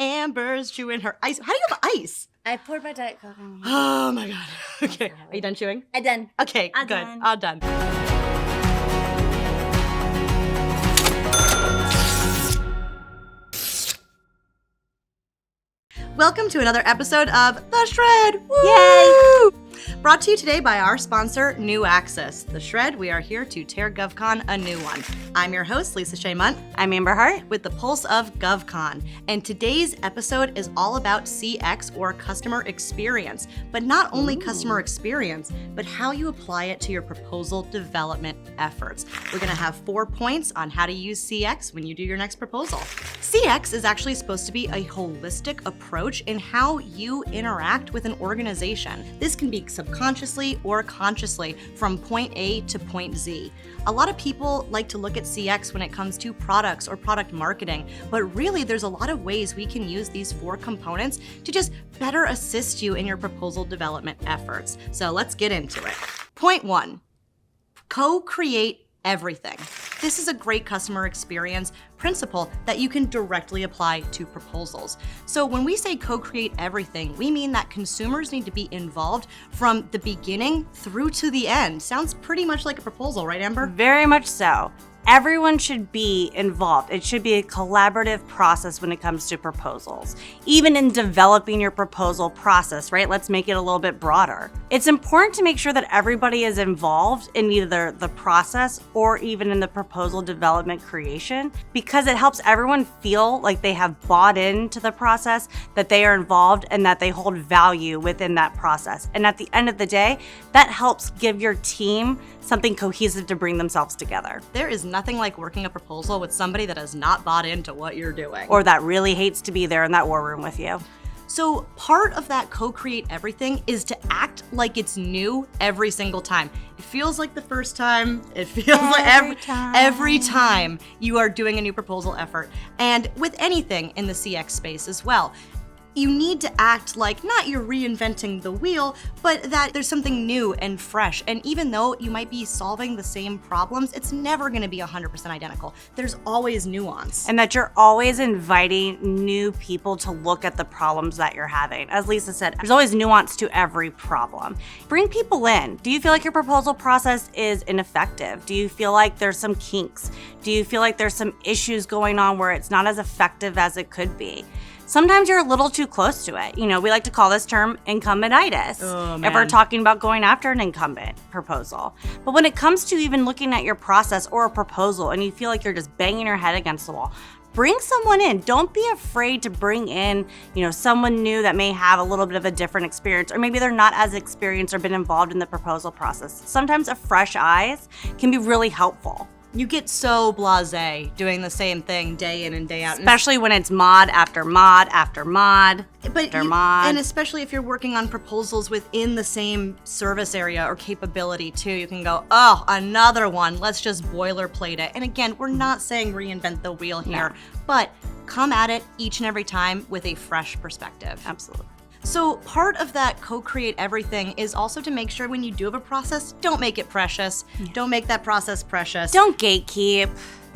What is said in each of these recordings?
Amber's chewing her ice. How do you have ice? I poured my Diet Coke on. Oh my God. Okay. Are you done chewing? I'm done. Okay, I'm good. done. All done. Welcome to another episode of The Shred. Woo! Yay! Brought to you today by our sponsor, New Access. The Shred, we are here to tear Gov Con a new one. I'm your host, Lisa Shea Munt. I'm Amber Hart. With the pulse of Gov Con. And today's episode is all about CX, or customer experience. But not only customer experience, but how you apply it to your proposal development efforts. We're gonna have 4 points on how to use CX when you do your next proposal. CX is actually supposed to be a holistic approach in how you interact with an organization. This can be subconsciously or consciously from point A to point Z. A lot of people like to look at CX when it comes to products or product marketing, but really there's a lot of ways we can use these 4 components to just better assist you in your proposal development efforts. So let's get into it. Point 1, co-create everything. This is a great customer experience principle that you can directly apply to proposals. So when we say co-create everything, we mean that consumers need to be involved from the beginning through to the end. Sounds pretty much like a proposal, right, Amber? Very much so. Everyone should be involved. It should be a collaborative process when it comes to proposals. Even in developing your proposal process, right? Let's make it a little bit broader. It's important to make sure that everybody is involved in either the process or even in the proposal development creation, because it helps everyone feel like they have bought into the process, that they are involved, and that they hold value within that process. And at the end of the day, that helps give your team something cohesive to bring themselves together. There is nothing like working a proposal with somebody that has not bought into what you're doing. Or that really hates to be there in that war room with you. So part of that co-create everything is to act like it's new every single time. It feels like the first time. It feels like every time you are doing a new proposal effort. And with anything in the CX space as well. You need to act like not you're reinventing the wheel, but that there's something new and fresh. And even though you might be solving the same problems, it's never gonna be 100% identical. There's always nuance. And that you're always inviting new people to look at the problems that you're having. As Lisa said, there's always nuance to every problem. Bring people in. Do you feel like your proposal process is ineffective? Do you feel like there's some kinks? Do you feel like there's some issues going on where it's not as effective as it could be? Sometimes you're a little too close to it. You know, we like to call this term incumbentitis if we're talking about going after an incumbent proposal. But when it comes to even looking at your process or a proposal and you feel like you're just banging your head against the wall, bring someone in. Don't be afraid to bring in, someone new that may have a little bit of a different experience, or maybe they're not as experienced or been involved in the proposal process. Sometimes a fresh eyes can be really helpful. You get so blasé doing the same thing day in and day out. Especially when it's mod after mod after mod mod. And especially if you're working on proposals within the same service area or capability too. You can go, oh, another one. Let's just boilerplate it. And again, we're not saying reinvent the wheel here, but come at it each and every time with a fresh perspective. Absolutely. So part of that co-create everything is also to make sure when you do have a process, don't make it precious. Yeah. Don't make that process precious. Don't gatekeep.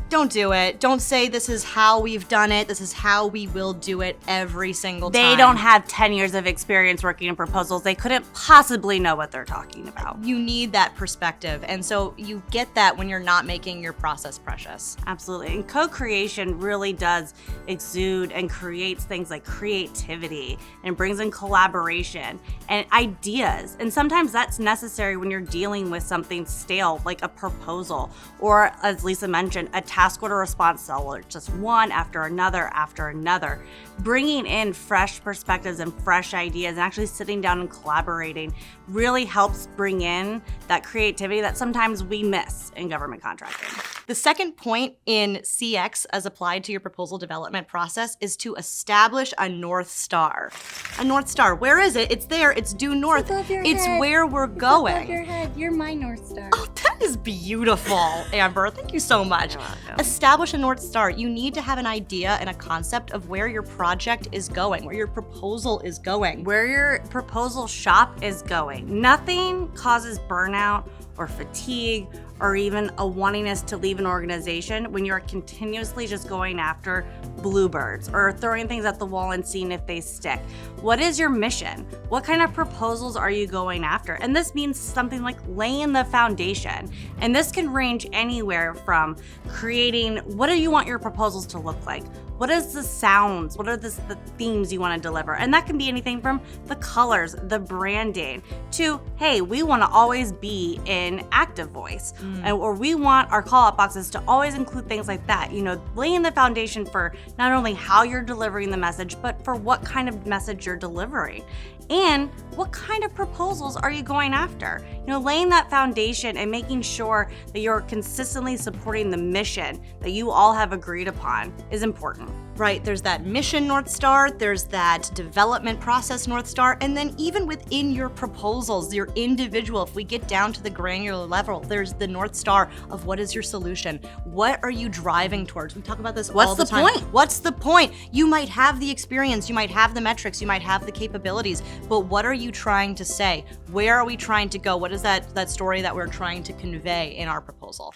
Don't do it. Don't say this is how we've done it. This is how we will do it every single time. They don't have 10 years of experience working in proposals. They couldn't possibly know what they're talking about. You need that perspective. And so you get that when you're not making your process precious. Absolutely. And co-creation really does exude and creates things like creativity and brings in collaboration and ideas. And sometimes that's necessary when you're dealing with something stale, like a proposal, or as Lisa mentioned, a task order response seller, just one after another. Bringing in fresh perspectives and fresh ideas and actually sitting down and collaborating really helps bring in that creativity that sometimes we miss in government contracting. The second point in CX as applied to your proposal development process is to establish a North Star. A North Star, where is it? It's there, it's due north. It's where we're going. Above your head, you're my North Star. Oh, that is beautiful, Amber. Thank you so much. Establish a North Star. You need to have an idea and a concept of where your project is going, where your proposal is going. Where your proposal shop is going. Nothing causes burnout or fatigue or even a wantingness to leave an organization when you're continuously just going after bluebirds or throwing things at the wall and seeing if they stick? What is your mission? What kind of proposals are you going after? And this means something like laying the foundation. And this can range anywhere from creating, what do you want your proposals to look like? What is the sounds? What are the themes you want to deliver? And that can be anything from the colors, the branding, to, hey, we want to always be in active voice. Or we want our call out boxes to always include things like that. Laying the foundation for not only how you're delivering the message, but for what kind of message you're delivering. And what kind of proposals are you going after? Laying that foundation and making sure that you're consistently supporting the mission that you all have agreed upon is important. Right, there's that mission North Star, there's that development process North Star, and then even within your proposals, your individual, if we get down to the granular level, there's the North Star of what is your solution? What are you driving towards? We talk about this all the time. What's the point? You might have the experience, you might have the metrics, you might have the capabilities, but what are you trying to say? Where are we trying to go? What is that story that we're trying to convey in our proposal?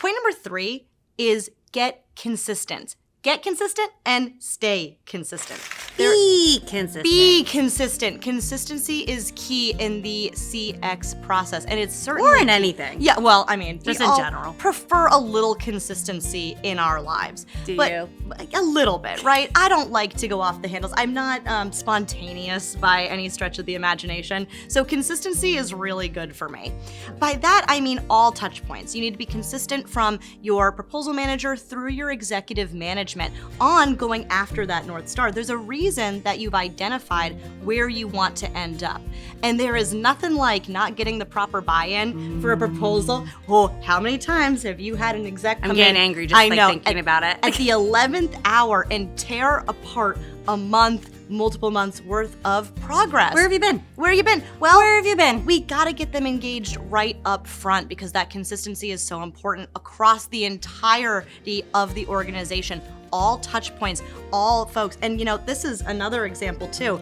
Point number 3 is get consistent. Get consistent and stay consistent. Be consistent. Be consistent. Consistency is key in the CX process, and it's certainly— Or in anything. Yeah, well, I mean, just we in all general. prefer a little consistency in our lives. Do but you? A little bit, right? I don't like to go off the handles. I'm not spontaneous by any stretch of the imagination, so consistency is really good for me. By that, I mean all touch points. You need to be consistent from your proposal manager through your executive management on going after that North Star. There's a reason that you've identified where you want to end up. And there is nothing like not getting the proper buy-in for a proposal. Oh, how many times have you had an exec come in? I'm getting angry just thinking about it. At the 11th hour and tear apart a month, multiple months worth of progress. Where have you been? Where you been? Well, where have you been? We gotta get them engaged right up front because that consistency is so important across the entirety of the organization. All touch points, all folks. And this is another example too.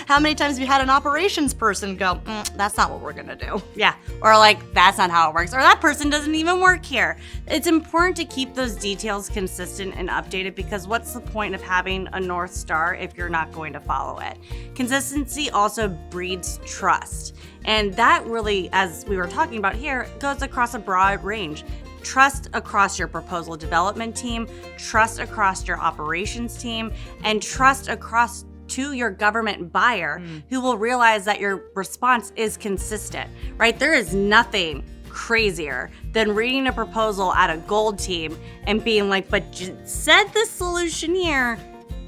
How many times have you had an operations person go, that's not what we're gonna do? Yeah, or like, that's not how it works, or that person doesn't even work here. It's important to keep those details consistent and updated because what's the point of having a North Star if you're not going to follow it? Consistency also breeds trust. And that really, as we were talking about here, goes across a broad range. Trust across your proposal development team, trust across your operations team, and trust across to your government buyer who will realize that your response is consistent, right? There is nothing crazier than reading a proposal at a gold team and being like, but you said this solution here,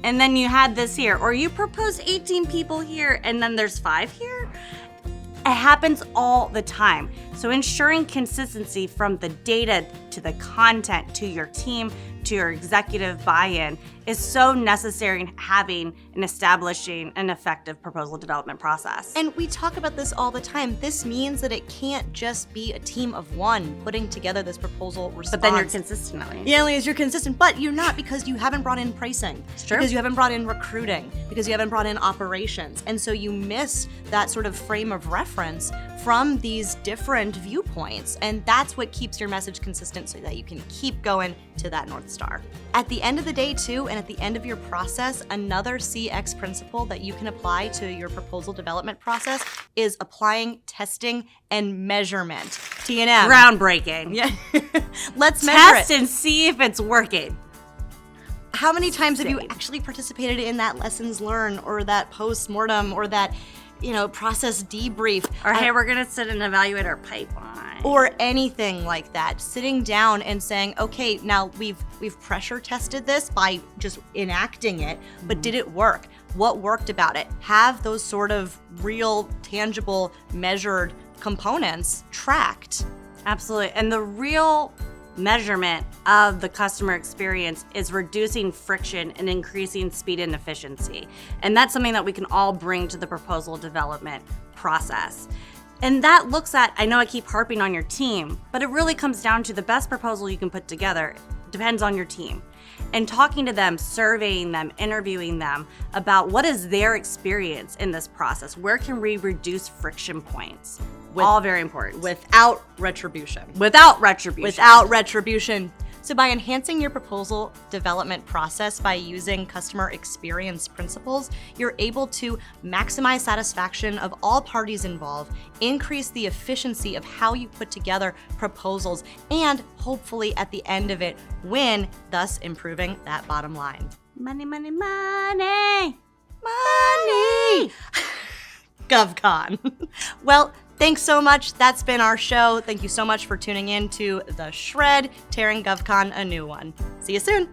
and then you had this here, or you proposed 18 people here, and then there's 5 here. It happens all the time. So ensuring consistency from the data to the content to your team to your executive buy-in is so necessary in having and establishing an effective proposal development process. And we talk about this all the time. This means that it can't just be a team of one putting together this proposal response. But then you're consistent. Yeah, you're consistent, but you're not because you haven't brought in pricing. It's true. Because you haven't brought in recruiting, because you haven't brought in operations. And so you miss that sort of frame of reference from these different viewpoints. And that's what keeps your message consistent so that you can keep going to that North Star. At the end of the day too, and at the end of your process, another CX principle that you can apply to your proposal development process is applying testing and measurement. T&M. Groundbreaking. Yeah. Let's measure Test and see if it's working. How many times have you actually participated in that lessons learned or that post-mortem or that process debrief? Or hey, we're gonna sit and evaluate our pipeline. Or anything like that. Sitting down and saying, okay, now we've pressure tested this by just enacting it, but did it work? What worked about it? Have those sort of real, tangible, measured components tracked. Absolutely. And the real measurement of the customer experience is reducing friction and increasing speed and efficiency. And that's something that we can all bring to the proposal development process. And that looks at, I know I keep harping on your team, but it really comes down to the best proposal you can put together depends on your team. And talking to them, surveying them, interviewing them about what is their experience in this process. Where can we reduce friction points? All very important. Without retribution. Without retribution. Without retribution. So by enhancing your proposal development process by using customer experience principles, you're able to maximize satisfaction of all parties involved, increase the efficiency of how you put together proposals, and hopefully at the end of it, win, thus improving that bottom line. Money, money, money. Money! GovCon. Well, thanks so much. That's been our show. Thank you so much for tuning in to The Shred, tearing GovCon a new one. See you soon.